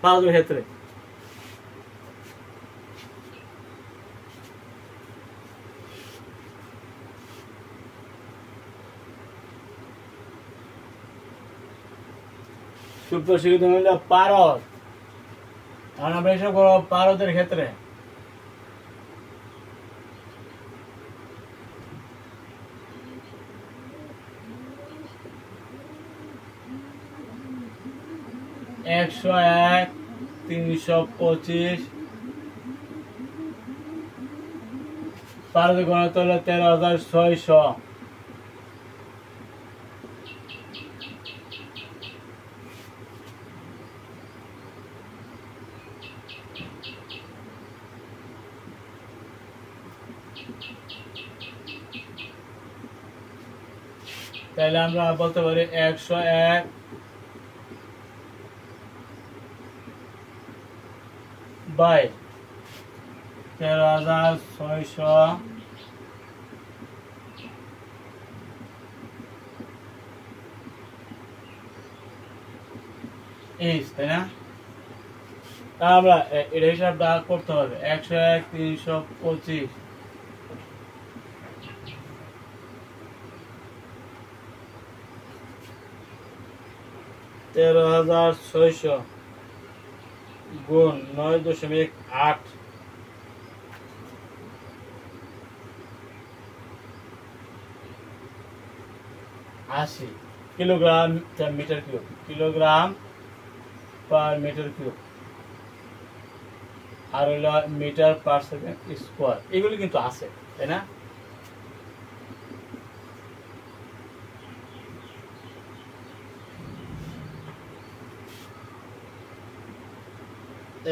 পারদের ক্ষেত্রে। সুপ্রশিক্ষিত মহিলা পারদ, আমরা হিসাব করবো পারদের ক্ষেত্রে। একশো এক 325 পারদের ঘনত্ব হলো 13,600। তাহলে আমরা বলতে পারি 101 বাই 13,600 এইচ, তাই না? আমরা এটা হিসাবটা করতে হবে। 101 325 13,600 গুণ 9.8 80 kilogram metre cube, kilogram per metre cube, আর হলো মিটার পার সেকেন্ড স্কোয়ার। এগুলি কিন্তু আছে, তাই না?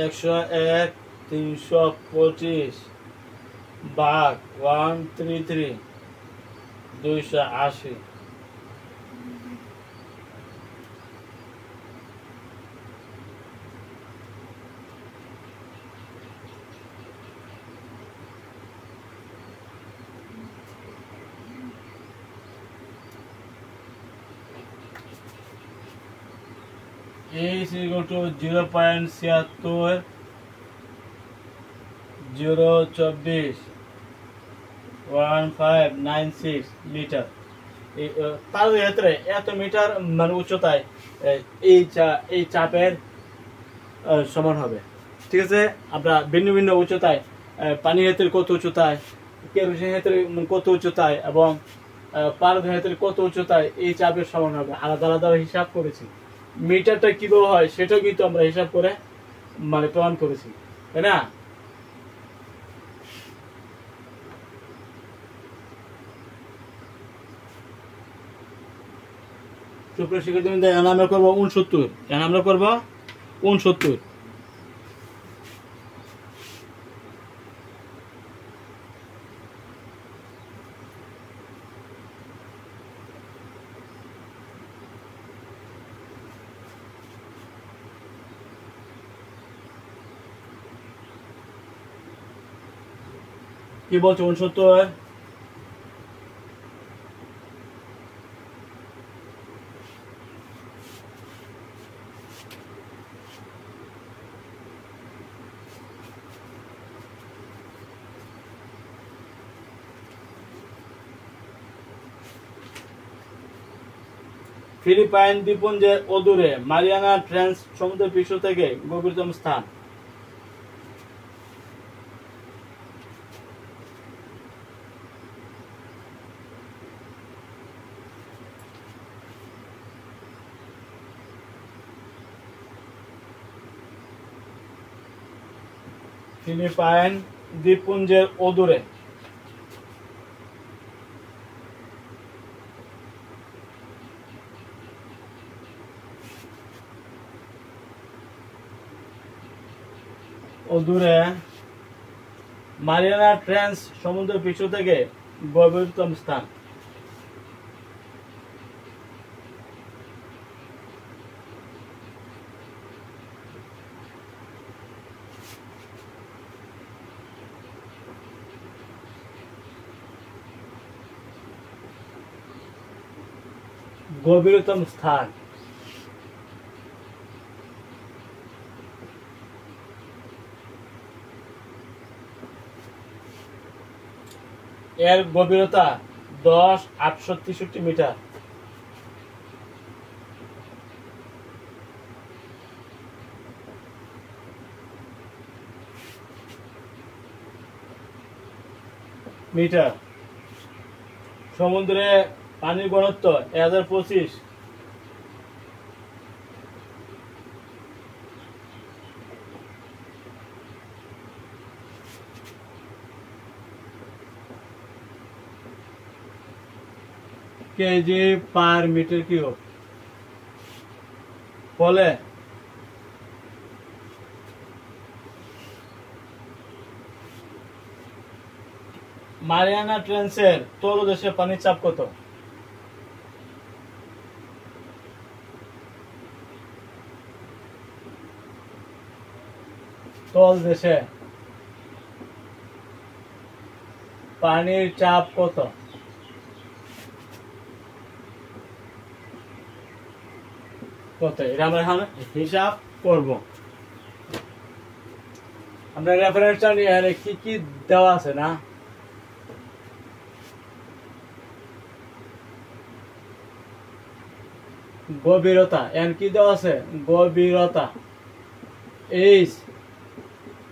একশো এক 325 ভাগ 133 280। H equal to 0.76 024 1596 metre. তার ক্ষেত্রে এত মিটার মানে উচ্চতায় এই চাপের সমান হবে। ঠিক আছে, আমরা ভিন্ন ভিন্ন উচ্চতায় পানি ক্ষেত্রে কত উচ্চতায়, কেরোসিন ক্ষেত্রে কত উচ্চতায় এবং পারদ ক্ষেত্রে কত উচ্চতায় এই চাপের সমান হবে আলাদা আলাদা হিসাব করেছি। মিটারটা কিভাবে হয় সেটাও কিন্তু আমরা হিসাব করে মানে প্রমাণ করেছি, তাই না? সুপ্রশিক্ষিত আমরা করবো 69, আমরা করবো 69। কি বলছে 69? ফিলিপাইন দ্বীপপুঞ্জের অদূরে মারিয়ানা ট্রেঞ্চ সমুদ্র পৃষ্ঠ থেকে গভীরতম স্থান। ফিলিপাইন দ্বীপপুঞ্জের অদূরে মারিয়ানা ট্রেঞ্চ সমুদ্র পৃষ্ঠ থেকে গভীরতম স্থান। গভীরতম স্থান। এর গভীরতা 10,863 মিটার। মিটার। সমুদ্রে পানির ঘনত্ব 1025 কেজি পার মিটার কিউব। ফলে মারিয়ানা ট্রেন্সের তলদেশে পানির চাপ কত? তলদেশে পানির চাপ কত? কত এটা আমরা এখন হিসাব করব। আমরা রেফারেন্স নিয়ে কি কি দেওয়া আছে না, গভীরতা এন কি দেওয়া আছে, গভীরতা এইচ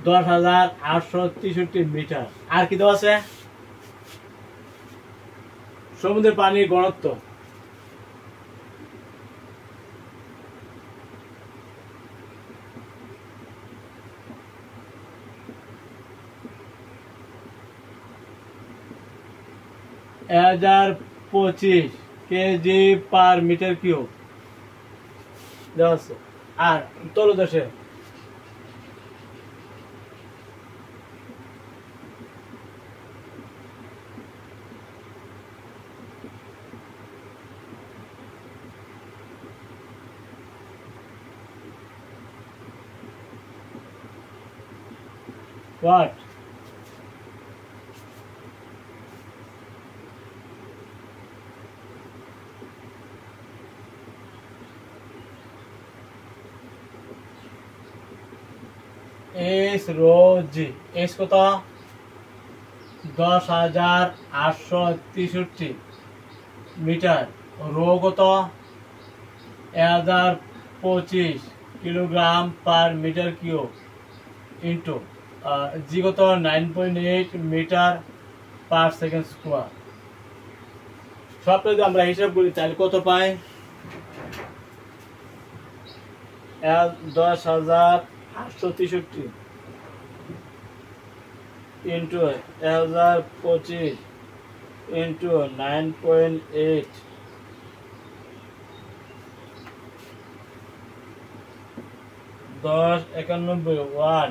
10,863 মিটার। আর কি দেওয়া আছে, সমুদ্রের পানির ঘনত্ব হাজার 25 কেজি পার মিটার কিউব দেওয়া আছে। আর তলদেশে what? S rho G. S কত? 10,863 মিটার। রো কত? 1025 kilogram per metre cube into G কত? 9.8 মিটার পার সেকেন্ড স্কোয়ার। সবটা যদি আমরা হিসাব করি তাহলে কত পাই? 10,863 ইন্টু 1025 ইন্টু 9.8 10 91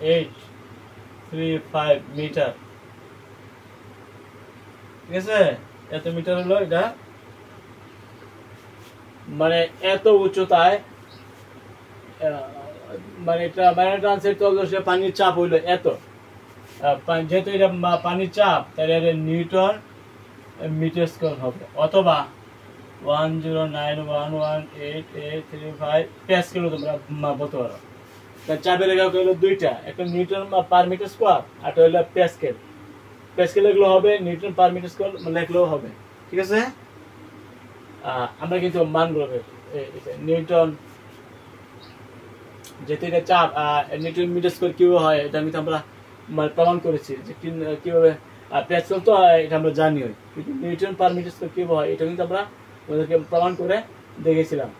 1835 মিটার। ঠিক আছে, এত মিটার হলো এটা। মানে এত উচ্চতায় মানে এটা মারিয়ানা ট্রেন্সের তলদেশে পানির চাপ হইলো এত। যেহেতু এটা পানির চাপ তাহলে এটা নিউটন মিটার স্কয়ার হবে, অথবা 10911835 প্যাসকেল তোমরা বলতে পারো। চাপের একক হলো দুইটা, একটা নিউটন পার মিটার স্কয়ার আর একটা হলো প্যাসকেল। প্যাসকেল লিখলেও হবে, নিউটন পার মিটার স্কয়ার লিখলেও হবে। ঠিক আছে, আমরা কিন্তু মানগুলো নিউটন, যেহেতু এটা চাপ নিউটন মিটার স্কয়ার কিভাবে হয় এটা কিন্তু আমরা প্রমাণ করেছি যে কিভাবে। প্যাসকেল তো এটা আমরা জানি, কিন্তু নিউটন পার মিটার স্কয়ার কিভাবে হয় এটা কিন্তু আমরা ওদেরকে প্রমাণ করে দেখেছিলাম।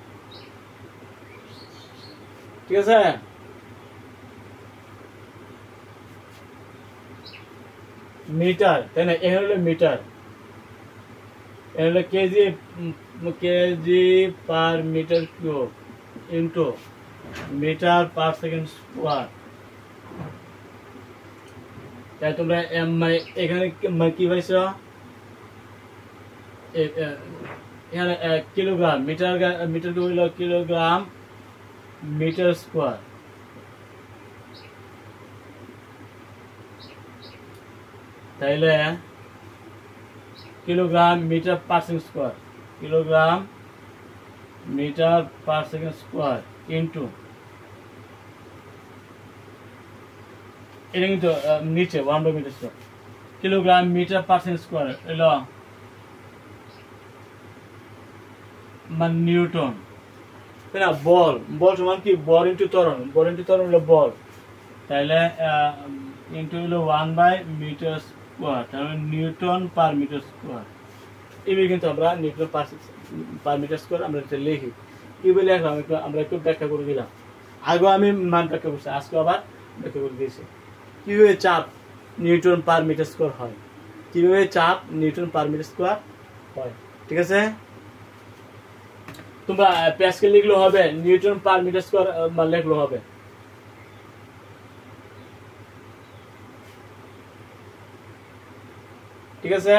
ঠিক আছে, মিটার তাই না, এ হলো মিটার, এ হলো KG, KG per metre cube into metre per second square. তাই তোমরা এখানে কি পাইছ, এখানে কিলোগ্রাম, মিটার মিটার হইল কিলোগ্রাম মিটার স্কোয়ার। তাইলে kilogram metre per second square, kilogram metre per second square into, এটা কিন্তু নিচে 1/মিটার square, kilogram metre per second square এলো মানে নিউটন, তাই না? বল, বল সমান কি? বল ইন্টু ত্বরণ, বল ইন্টু ত্বরণ হলো বল, তাহলে ইন্টু হলো 1/মিটার স্কোয়ার, তাহলে নিউটন পার মিটার স্কোয়ার। এবার কিন্তু আমরা নিউটন পার মিটার স্কোয়ার আমরা এটা লিখি। কি বলে লিখলাম আমরা একটু ব্যাখ্যা করে দিলাম। আগেও আমি মান ব্যাখ্যা করছি, আজকে আবার ব্যাখ্যা করে দিয়েছি। কিভাবে চাপ নিউটন পার মিটার স্কোয়ার হয়, কিভাবে চাপ নিউটন পার মিটার স্কোয়ার হয়, ঠিক আছে? তোমরা প্যাসকেল লিখলেও হবে, নিউটন পার মিটার স্কোয়ার মান লিখলেও হবে। ঠিক আছে?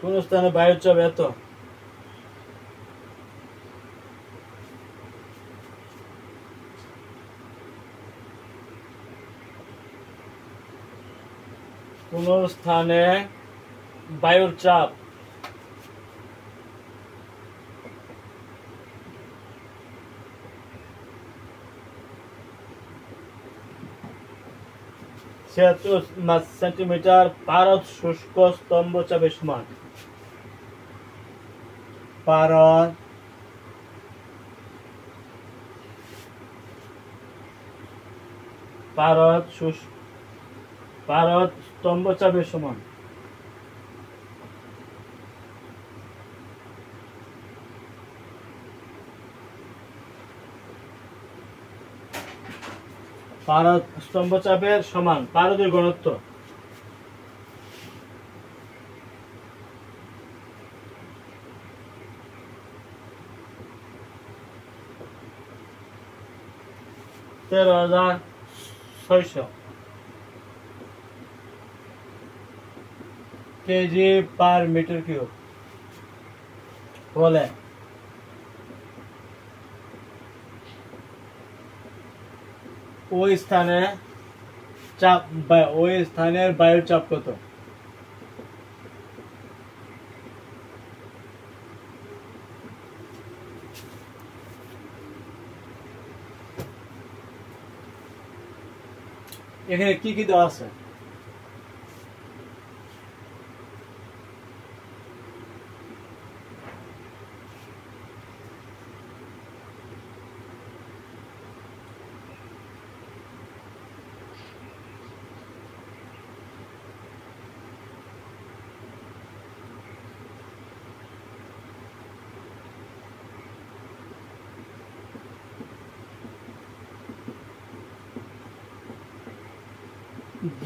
কোন স্থানে বায়ুর চাপ এত, কোন স্থানে বায়ুর চাপ সেন্টিমিটার পারদ শুষ্ক স্তম্ভ চাপের সমান। পারদ পারদ স্তম্ভ চাপের সমান। পারদ স্তম্ভ চাপের সমান, পারদের ঘনত্ব (13,600 কেজি পার মিটার কিউব বলে ওই স্থানে চাপ বা ওই স্থানের বায়ুর চাপ কত? এখানে কি কি দেওয়া আছে?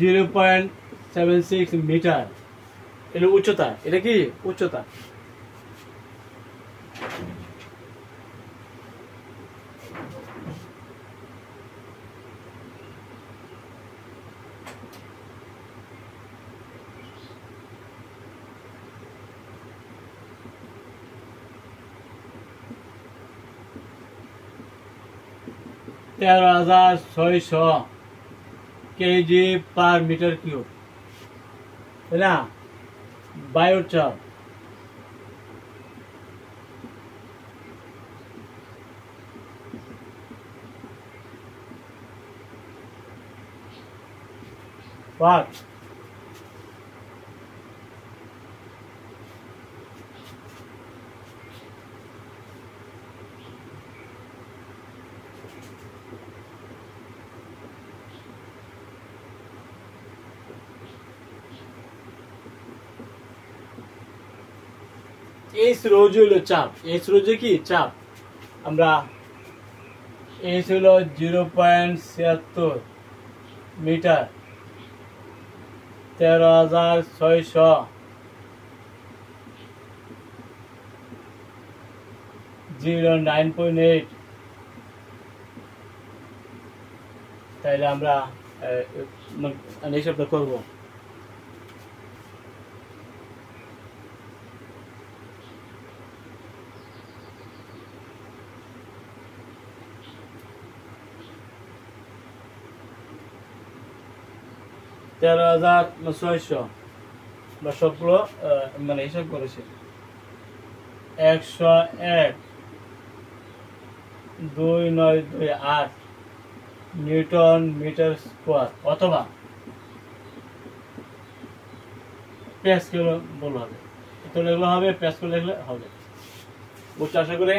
(0.76 মিটার এটা উচ্চতা, এটা কি উচ্চতা? (13,600 কেজি পার মিটার কিউব, তাই না? বায়ুর চাপ পাঁচ এইচ রোজ হলো চাপ, এইচ রোজ কি চাপ, আমরা এইচ হলো 0.76 মিটার, 13,600 9.8। তাইলে আমরা হিসাবটা করবো। তেরো হাজার 600 বা সবগুলো হিসাব করেছি। 101.2928 নিউটন মিটার স্কোয়ার, অথবা প্যাসকেল বলা হবে, তো লেখলে হবে, প্যাসকেল লেখলে হবে। বুঝতে আশা করি।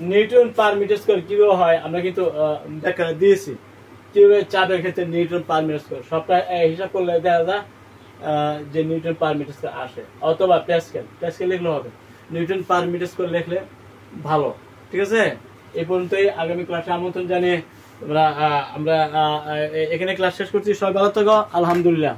নিউটন পার মিটার স্কোয়ার কিভাবে হয় আমরা কিন্তু দেখা দিয়েছি, কিভাবে চাপের ক্ষেত্রে নিউটন পার মিটার স্কোয়ার সবটা হিসাব করলে দেখা যায় যে নিউটন পার মিটার স্কোয়ার আসে, অথবা প্যাসকেল, প্যাসকেল লিখলে হবে, নিউটন পার মিটার স্কোয়ার লিখলে ভালো। ঠিক আছে, এই পর্যন্তই। আগামী ক্লাসে আমন্ত্রণ জানিয়ে আমরা এখানে ক্লাস শেষ করছি। সবাই ভালো থাকো, আলহামদুলিল্লাহ।